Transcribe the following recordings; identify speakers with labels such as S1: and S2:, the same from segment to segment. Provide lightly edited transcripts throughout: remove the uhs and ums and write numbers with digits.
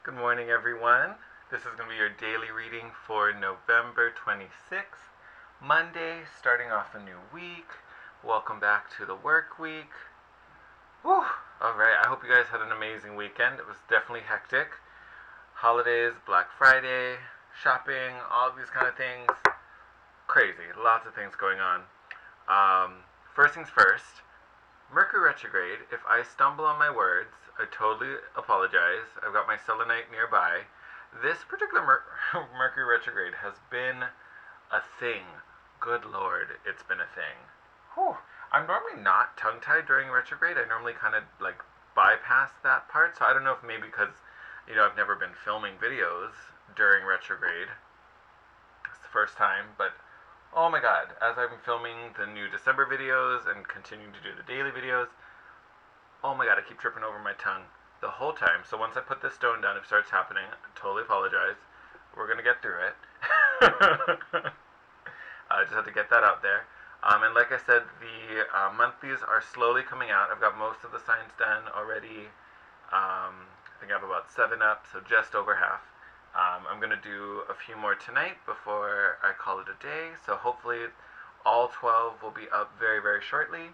S1: Good morning, everyone. This is going to be your daily reading for November 26th, Monday, starting off a new week. Welcome back to the work week. Whew! Alright, I hope you guys had an amazing weekend. It was definitely hectic. Holidays, Black Friday, shopping, all these kind of things. Crazy. Lots of things going on. First things first, Mercury retrograde. If I stumble on my words, I totally apologize. I've got my selenite nearby. This particular Mercury retrograde has been a thing. Good lord, it's been a thing. Whew. I'm normally not tongue tied during retrograde. I normally kind of like bypass that part. So I don't know if maybe because, I've never been filming videos during retrograde. It's the first time, but oh my god, as I'm filming the new December videos and continuing to do the daily videos, oh my god, I keep tripping over my tongue the whole time. So once I put this stone down, if it starts happening, I totally apologize. We're gonna get through it. I just had to get that out there. And like I said, the monthlies are slowly coming out. I've got most of the signs done already. I think I have about 7 up, so just over half. I'm going to do a few more tonight before I call it a day. So hopefully all 12 will be up very, very shortly.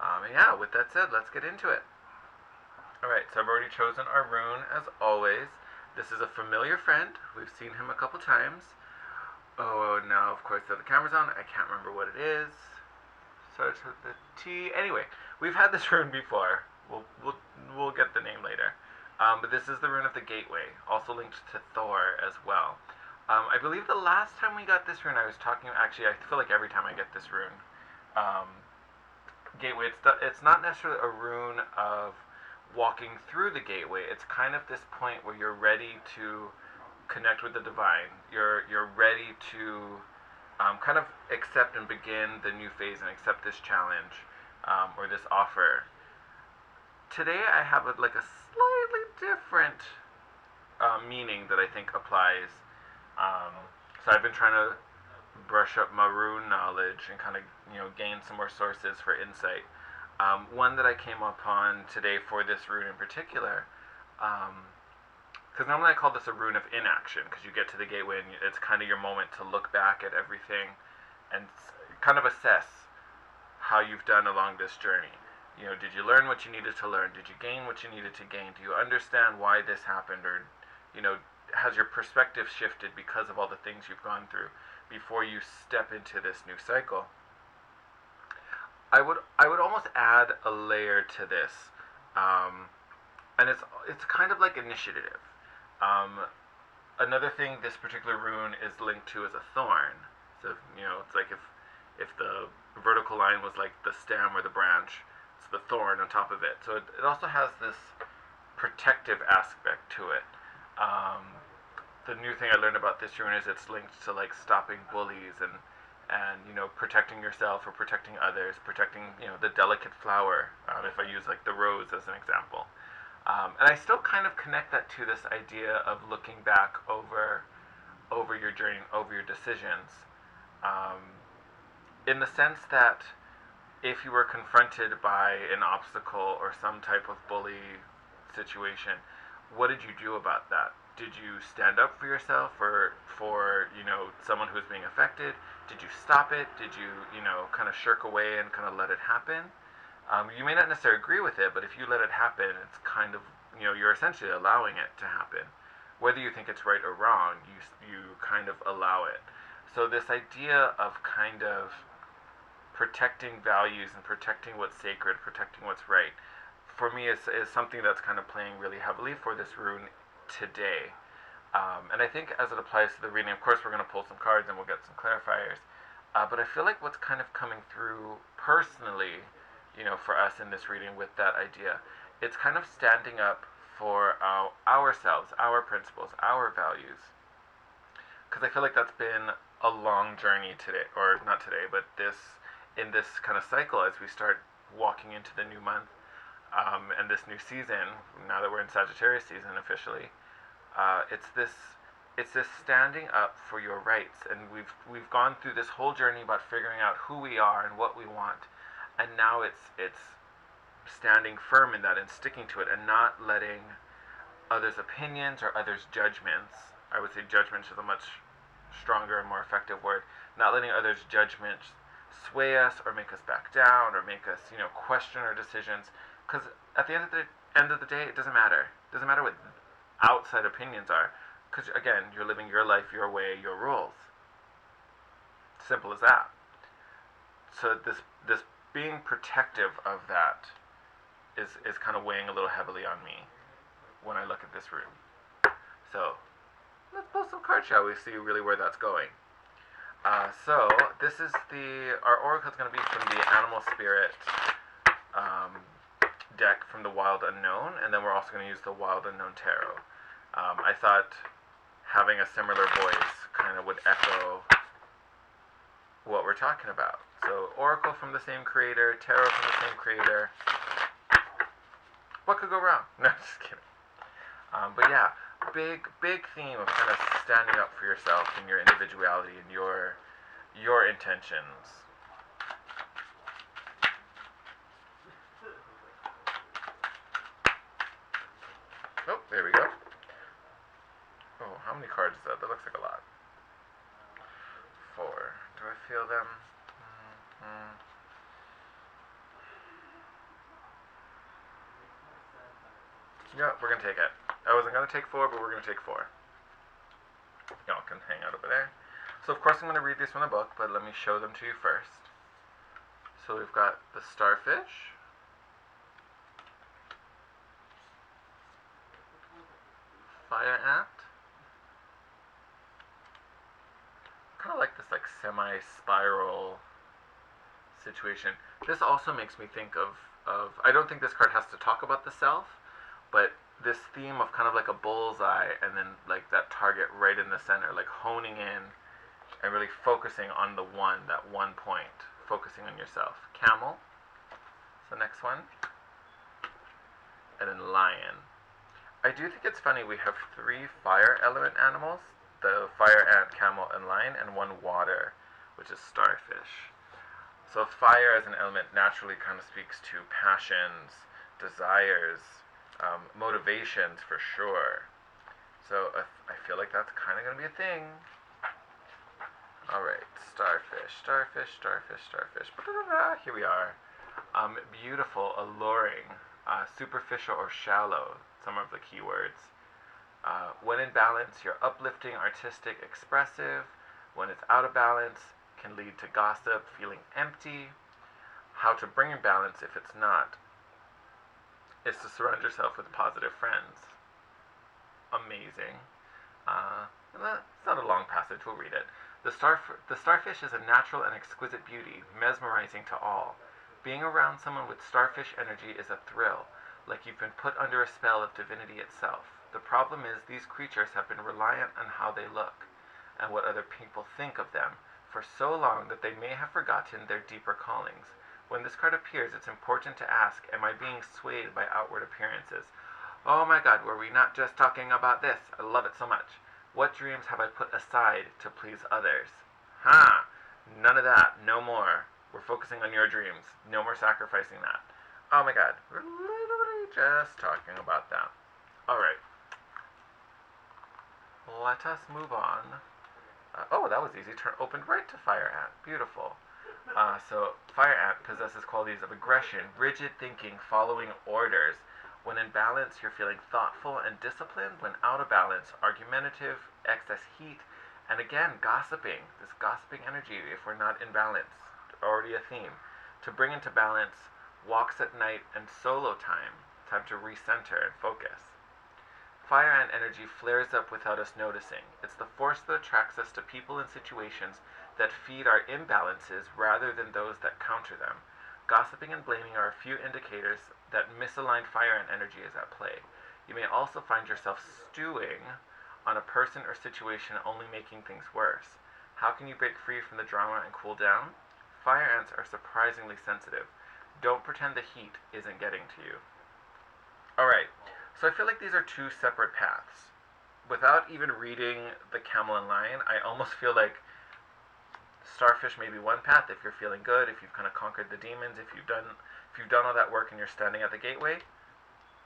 S1: And yeah, with that said, let's get into it. Alright, so I've already chosen our rune as always. This is a familiar friend. We've seen him a couple times. Oh, now of course that the camera's on, I can't remember what it is. Starts with the T. Anyway, we've had this rune before. We'll get the name later. But this is the rune of the gateway, also linked to Thor as well. I believe the last time we got this rune, I was talking. Actually, I feel like every time I get this rune, um, gateway. It's not necessarily a rune of walking through the gateway. It's kind of this point where you're ready to connect with the divine. You're ready to kind of accept and begin the new phase and accept this challenge or this offer. Today I have like a slightly different meaning that I think applies. Um, so I've been trying to brush up my rune knowledge and kind of gain some more sources for insight. One that I came upon today for this rune in particular, because normally I call this a rune of inaction, because you get to the gateway and it's kind of your moment to look back at everything and kind of assess how you've done along this journey. Did you learn what you needed to learn? Did you gain what you needed to gain? Do you understand why this happened? Or, has your perspective shifted because of all the things you've gone through before you step into this new cycle? I would almost add a layer to this, and it's kind of like initiative. Um, Another thing this particular rune is linked to is a thorn. So it's like if the vertical line was like the stem or the branch, it's the thorn on top of it. So it also has this protective aspect to it. The new thing I learned about this rune is it's linked to like stopping bullies and protecting yourself or protecting others, protecting the delicate flower. If I use like the rose as an example, and I still kind of connect that to this idea of looking back over your journey, over your decisions, um, in the sense that if you were confronted by an obstacle or some type of bully situation, what did you do about that? Did you stand up for yourself or for someone who's being affected? Did you stop it? Did you kind of shirk away and kind of let it happen? You may not necessarily agree with it, but if you let it happen, it's kind of you're essentially allowing it to happen. Whether you think it's right or wrong, you kind of allow it. So this idea of kind of protecting values and protecting what's sacred, protecting what's right, for me is something that's kind of playing really heavily for this rune today. And I think as it applies to the reading, of course, we're going to pull some cards and we'll get some clarifiers. But I feel like what's kind of coming through personally, for us in this reading with that idea, it's kind of standing up for ourselves, our principles, our values. Because I feel like that's been a long journey today, or not today, but in this kind of cycle as we start walking into the new month and this new season. Now that we're in Sagittarius season officially, it's this standing up for your rights, and we've gone through this whole journey about figuring out who we are and what we want, and now it's standing firm in that and sticking to it and not letting others' opinions or others' judgments. I would say judgments is a much stronger and more effective word. Not letting others' judgments sway us or make us back down or make us, question our decisions. Because at the end of the day, it doesn't matter. It doesn't matter what outside opinions are. Because again, you're living your life your way, your rules. Simple as that. So this being protective of that is kind of weighing a little heavily on me when I look at this room. So let's pull some cards, shall we? See really where that's going. So this is our oracle is going to be from the Animal Spirit deck from the Wild Unknown, and then we're also going to use the Wild Unknown Tarot. I thought having a similar voice kind of would echo what we're talking about. So oracle from the same creator, tarot from the same creator. What could go wrong? No, just kidding. But yeah, big theme of kind of standing up for yourself and your individuality and your intentions. Oh, there we go. Oh, how many cards is that? That looks like a lot. 4. Do I feel them? Yeah, we're going to take it. I wasn't going to take 4, but we're going to take 4. Y'all can hang out over there. So of course I'm going to read these from the book, but let me show them to you first. So we've got the starfish. Fire ant. Kind of like this semi-spiral situation. This also makes me think of I don't think this card has to talk about the self, but this theme of kind of like a bullseye and then like that target right in the center, like honing in and really focusing on that one point, focusing on yourself. Camel, it's the next one. And then lion. I do think it's funny we have 3 fire element animals, the fire ant, camel, and lion, and 1 water, which is starfish. So fire as an element naturally kind of speaks to passions, desires, motivations for sure. So I feel like that's kind of going to be a thing. Alright, starfish. Here we are. Beautiful, alluring, superficial or shallow, some of the keywords. When in balance, you're uplifting, artistic, expressive. When it's out of balance, can lead to gossip, feeling empty. How to bring in balance if it's not is to surround yourself with positive friends. Amazing. It's not a long passage, we'll read it. The starfish is a natural and exquisite beauty, mesmerizing to all. Being around someone with starfish energy is a thrill, like you've been put under a spell of divinity itself. The problem is these creatures have been reliant on how they look and what other people think of them for so long that they may have forgotten their deeper callings. When this card appears, it's important to ask, am I being swayed by outward appearances? Oh my god, were we not just talking about this? I love it so much. What dreams have I put aside to please others? None of that. No more. We're focusing on your dreams. No more sacrificing that. Oh my god, we're literally just talking about that. Alright. Let us move on. That was easy. Opened right to fire ant. Beautiful. So fire ant possesses qualities of aggression, rigid thinking, following orders. When in balance, you're feeling thoughtful and disciplined. When out of balance, argumentative, excess heat, and again, gossiping. This gossiping energy, if we're not in balance, already a theme. To bring into balance, walks at night and solo time. Time to recenter and focus. Fire ant energy flares up without us noticing. It's the force that attracts us to people and situations that feed our imbalances rather than those that counter them. Gossiping and blaming are a few indicators that misaligned fire ant energy is at play. You may also find yourself stewing on a person or situation, only making things worse. How can you break free from the drama and cool down? Fire ants are surprisingly sensitive. Don't pretend the heat isn't getting to you. Alright, so I feel like these are 2 separate paths. Without even reading the camel and lion, I almost feel like starfish may be one path if you're feeling good, if you've kind of conquered the demons, if you've done all that work and you're standing at the gateway.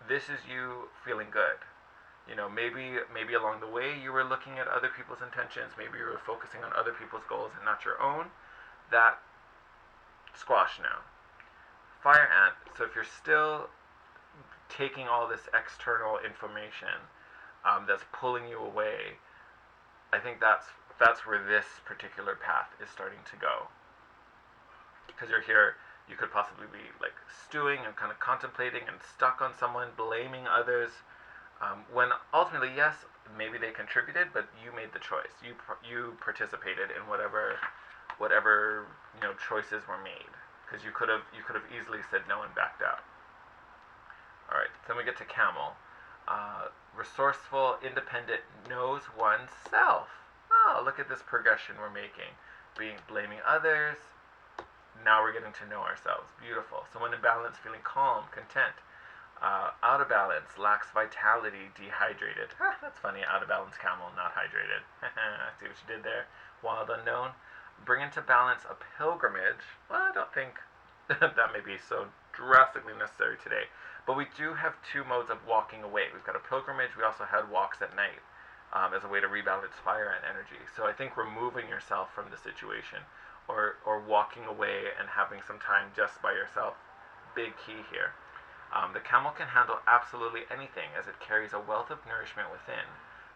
S1: This is you feeling good. Maybe along the way you were looking at other people's intentions, maybe you were focusing on other people's goals and not your own. That squash now. Fire ant. So if you're still taking all this external information that's pulling you away, I think that's where this particular path is starting to go. Because you're here, you could possibly be like stewing and kind of contemplating and stuck on someone, blaming others. When ultimately, yes, maybe they contributed, but you made the choice. You participated in whatever choices were made. Because you could have easily said no and backed out. All right, then we get to camel. Resourceful, independent, knows oneself. Oh, look at this progression we're making. Blaming others. Now we're getting to know ourselves. Beautiful. Someone in balance, feeling calm, content. Out of balance, lacks vitality, dehydrated. That's funny. Out of balance camel, not hydrated. See what you did there? Wild unknown. Bring into balance a pilgrimage. Well, I don't think that may be so drastically necessary today. But we do have two modes of walking away. We've got a pilgrimage. We also had walks at night as a way to rebalance fire and energy. So I think removing yourself from the situation or walking away and having some time just by yourself, big key here. The camel can handle absolutely anything as it carries a wealth of nourishment within.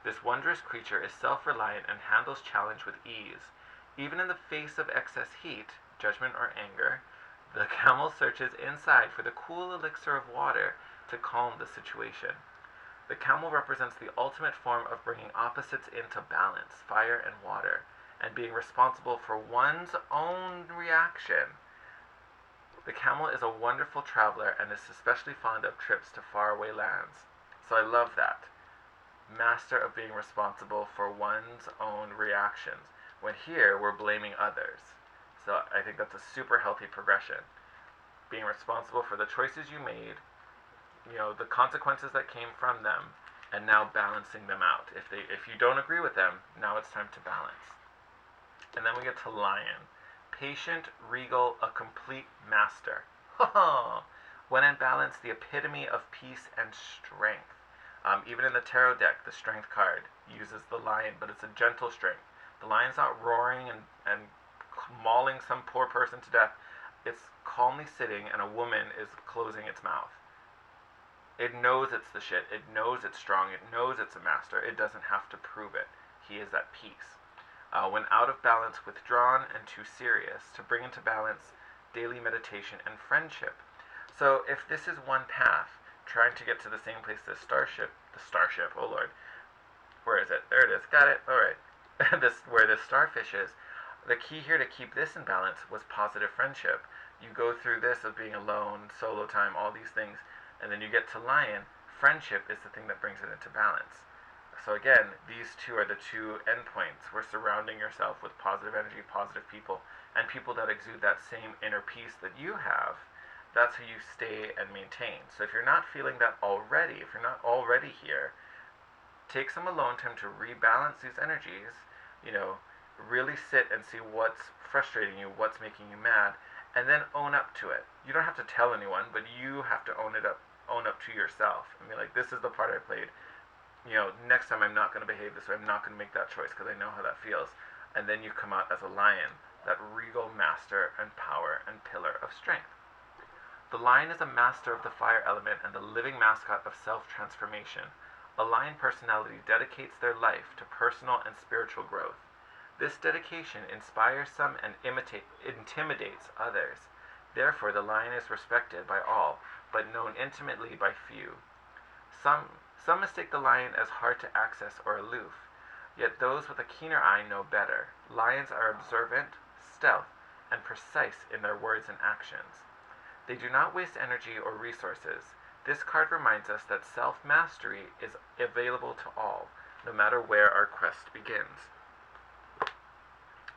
S1: This wondrous creature is self-reliant and handles challenge with ease. Even in the face of excess heat, judgment or anger, the camel searches inside for the cool elixir of water to calm the situation. The camel represents the ultimate form of bringing opposites into balance, fire and water, and being responsible for one's own reaction. The camel is a wonderful traveler and is especially fond of trips to faraway lands. So I love that. Master of being responsible for one's own reactions. When here, we're blaming others. So I think that's a super healthy progression. Being responsible for the choices you made, the consequences that came from them, and now balancing them out. If you don't agree with them, now it's time to balance. And then we get to lion. Patient, regal, a complete master. When in balance, the epitome of peace and strength. Even in the tarot deck, the strength card uses the lion, but it's a gentle strength. The lion's not roaring and mauling some poor person to death. It's calmly sitting, and a woman is closing its mouth. It knows it's the shit. It knows it's strong. It knows it's a master. It doesn't have to prove it. He is at peace. When out of balance, withdrawn and too serious, to bring into balance daily meditation and friendship. So if this is one path, trying to get to the same place as the starship, oh Lord, where is it? There it is, got it, all right. Where this starfish is, the key here to keep this in balance was positive friendship. You go through this of being alone, solo time, all these things, and then you get to lion. Friendship is the thing that brings it into balance. So again, these two are the two endpoints. We're surrounding yourself with positive energy, positive people, and people that exude that same inner peace that you have. That's who you stay and maintain. So if you're not feeling that already, if you're not already here, take some alone time to rebalance these energies, really sit and see what's frustrating you, what's making you mad, and then own up to it. You don't have to tell anyone, but you have to own up to yourself. I mean, like, this is the part I played. Next time I'm not going to behave this way. I'm not going to make that choice because I know how that feels. And then you come out as a lion, that regal master and power and pillar of strength. The lion is a master of the fire element and the living mascot of self-transformation. A lion personality dedicates their life to personal and spiritual growth. This dedication inspires some and intimidates others. Therefore, the lion is respected by all, but known intimately by few. Some mistake the lion as hard to access or aloof, yet those with a keener eye know better. Lions are observant, stealth, and precise in their words and actions. They do not waste energy or resources. This card reminds us that self-mastery is available to all, no matter where our quest begins.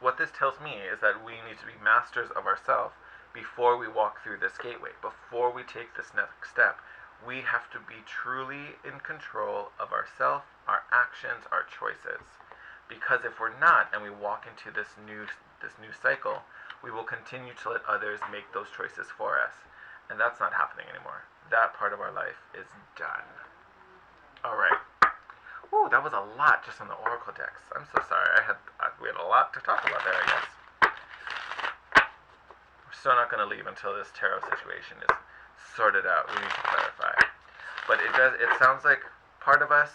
S1: What this tells me is that we need to be masters of ourselves before we walk through this gateway, before we take this next step. We have to be truly in control of ourselves, our actions, our choices. Because if we're not, and we walk into this new cycle, we will continue to let others make those choices for us. And that's not happening anymore. That part of our life is done. All right. that was a lot just on the Oracle decks. I'm so sorry. We had a lot to talk about there, I guess. We're still not going to leave until this tarot situation is sorted out. We need to clarify. But it sounds like part of us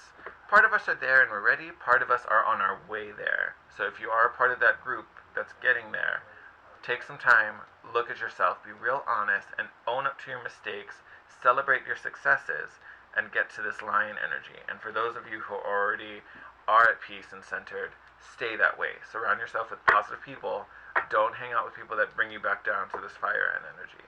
S1: are there and we're ready. Part of us are on our way there. So if you are a part of that group that's getting there, take some time, look at yourself, be real honest, and own up to your mistakes, celebrate your successes, and get to this lion energy. And for those of you who already are at peace and centered, stay that way. Surround yourself with positive people. Don't hang out with people that bring you back down to this fire and energy.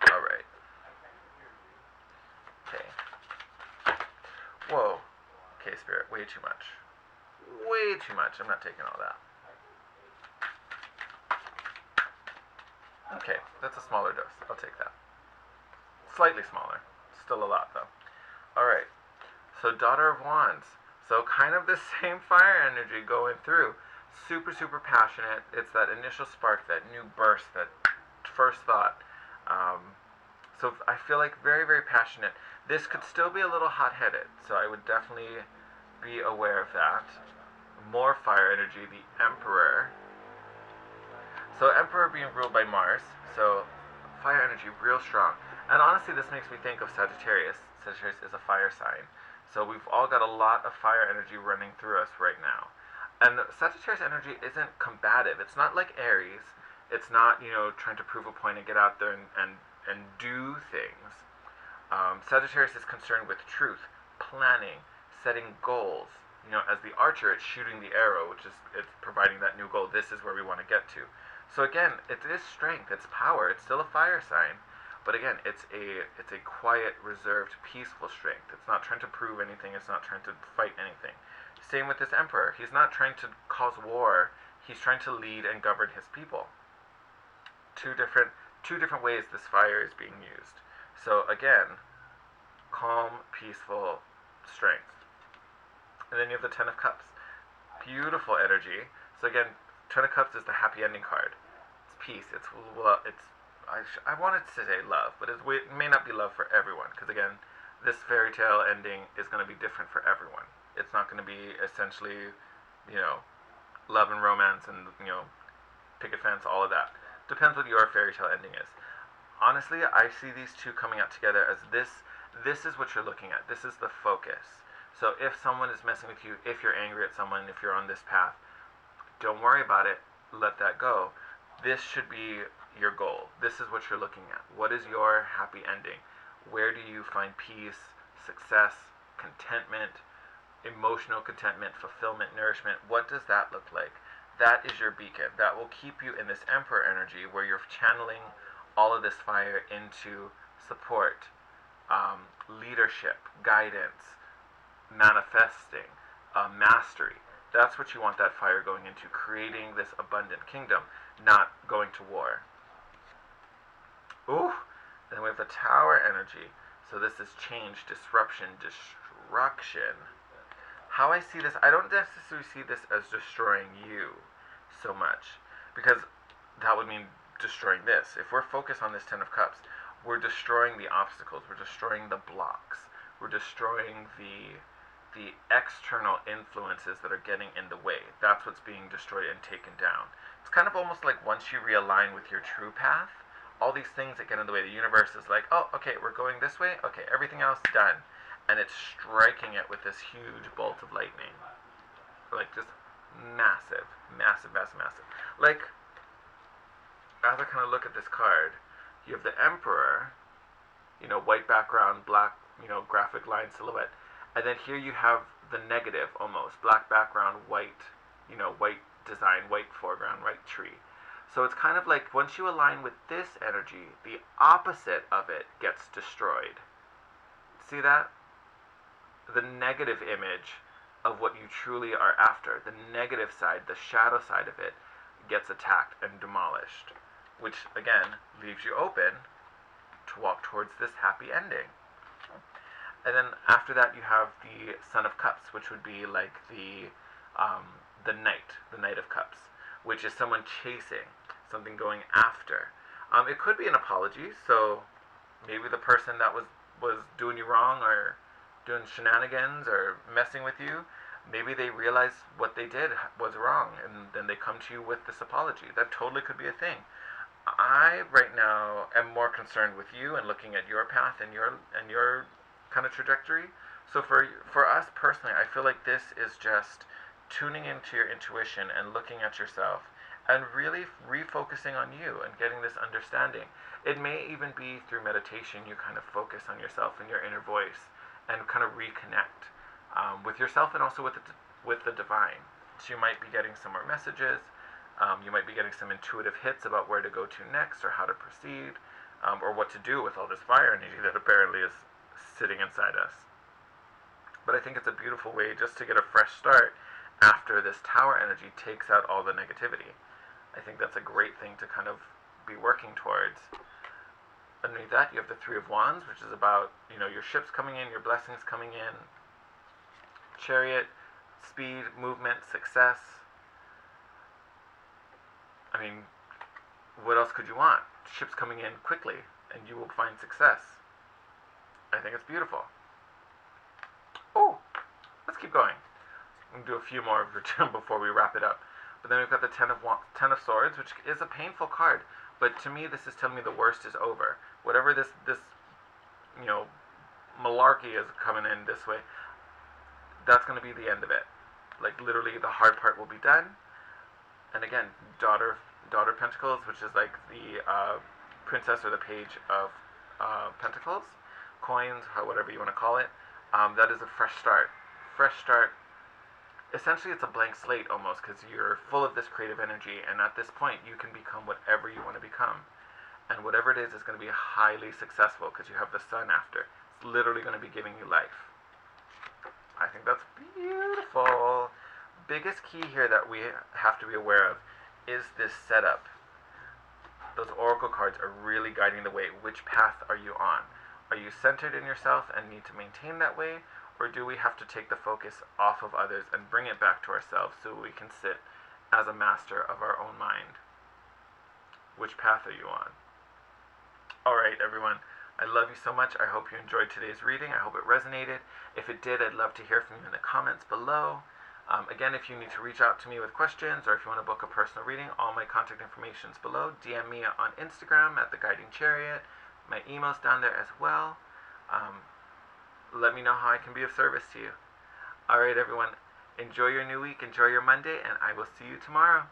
S1: All right. Okay. Whoa. Okay, Spirit, way too much. Way too much. I'm not taking all that. Okay, that's a smaller dose. I'll take that. Slightly smaller. Still a lot, though. Alright, so Daughter of Wands. So kind of the same fire energy going through. Super, super passionate. It's that initial spark, that new burst, that first thought. So I feel like very, very passionate. This could still be a little hot-headed, so I would definitely be aware of that. More fire energy, the Emperor. So Emperor being ruled by Mars, so fire energy real strong. And honestly, this makes me think of Sagittarius. Sagittarius is a fire sign. So we've all got a lot of fire energy running through us right now. And Sagittarius energy isn't combative. It's not like Aries. It's not, trying to prove a point and get out there and do things. Sagittarius is concerned with truth, planning, setting goals. As the archer, it's shooting the arrow, it's providing that new goal. This is where we want to get to. So again, it is strength, it's power, it's still a fire sign. But again, it's a quiet, reserved, peaceful strength. It's not trying to prove anything, it's not trying to fight anything. Same with this Emperor. He's not trying to cause war, he's trying to lead and govern his people. Two different ways this fire is being used. So again, calm, peaceful strength. And then you have the Ten of Cups. Beautiful energy. So again, Ten of Cups is the happy ending card. It's peace. I wanted to say love, but it may not be love for everyone. Because again, this fairy tale ending is going to be different for everyone. It's not going to be essentially, love and romance and, picket fence, all of that. Depends what your fairy tale ending is. Honestly, I see these two coming out together as this is what you're looking at. This is the focus. So if someone is messing with you, if you're angry at someone, if you're on this path, don't worry about it. Let that go. This should be your goal. This is what you're looking at. What is your happy ending? Where do you find peace, success, contentment, emotional contentment, fulfillment, nourishment? What does that look like? That is your beacon. That will keep you in this Emperor energy where you're channeling all of this fire into support, leadership, guidance, manifesting, mastery. That's what you want that fire going into, creating this abundant kingdom, not going to war. Ooh, then we have the Tower energy. So this is change, disruption, destruction. How I see this, I don't necessarily see this as destroying you so much, because that would mean destroying this. If we're focused on this Ten of Cups, we're destroying the obstacles, we're destroying the blocks, we're destroying the external influences that are getting in the way. That's what's being destroyed and taken down. It's kind of almost like once you realign with your true path, all these things that get in the way, the universe is like, oh, okay, we're going this way, okay, everything else done. And it's striking it with this huge bolt of lightning. Like just massive, massive, massive, massive. Like, as I kind of look at this card, you have the Emperor, white background, black, graphic line silhouette. And then here you have the negative almost. Black background, white, white design, white foreground, white tree. So it's kind of like once you align with this energy, the opposite of it gets destroyed. See that? The negative image of what you truly are after, the negative side, the shadow side of it, gets attacked and demolished. Which, again, leaves you open to walk towards this happy ending. And then after that you have the Son of Cups, which would be like the Knight of Cups, which is someone chasing. something going after. It could be an apology, so maybe the person that was doing you wrong or doing shenanigans or messing with you, maybe they realize what they did was wrong, and then they come to you with this apology. That totally could be a thing. I right now am more concerned with you and looking at your path and your kind of trajectory. So for us personally, I feel like this is just tuning into your intuition and looking at yourself and really refocusing on you and getting this understanding. It may even be through meditation you kind of focus on yourself and your inner voice and kind of reconnect with yourself and also with the divine. So you might be getting some more messages. You might be getting some intuitive hits about where to go to next or how to proceed, or what to do with all this fire energy that apparently is sitting inside us. But I think it's a beautiful way just to get a fresh start after this tower energy takes out all the negativity. I think that's a great thing to kind of be working towards. Underneath that, you have the Three of Wands, which is about, your ships coming in, your blessings coming in, Chariot, speed, movement, success. I mean, what else could you want? Ships coming in quickly, and you will find success. I think it's beautiful. Oh, let's keep going. We'll do a few more before we wrap it up. But then we've got the Ten of Swords, which is a painful card. But to me, this is telling me the worst is over. Whatever this malarkey is coming in this way, that's going to be the end of it. Like, literally, the hard part will be done. And again, Daughter of Pentacles, which is like the princess or the page of Pentacles, coins, whatever you want to call it. That is a fresh start. Fresh start. Essentially, it's a blank slate almost, because you're full of this creative energy, and at this point, you can become whatever you want to become. And whatever it is going to be highly successful, because you have the sun after. It's literally going to be giving you life. I think that's beautiful. Biggest key here that we have to be aware of is this setup. Those oracle cards are really guiding the way. Which path are you on? Are you centered in yourself and need to maintain that way? Or do we have to take the focus off of others and bring it back to ourselves so we can sit as a master of our own mind? Which path are you on? Alright, everyone. I love you so much. I hope you enjoyed today's reading. I hope it resonated. If it did, I'd love to hear from you in the comments below. Again, if you need to reach out to me with questions or if you want to book a personal reading, all my contact information is below. DM me on Instagram at The Guiding Chariot. My email's down there as well. Let me know how I can be of service to you. Alright, everyone. Enjoy your new week. Enjoy your Monday, and I will see you tomorrow.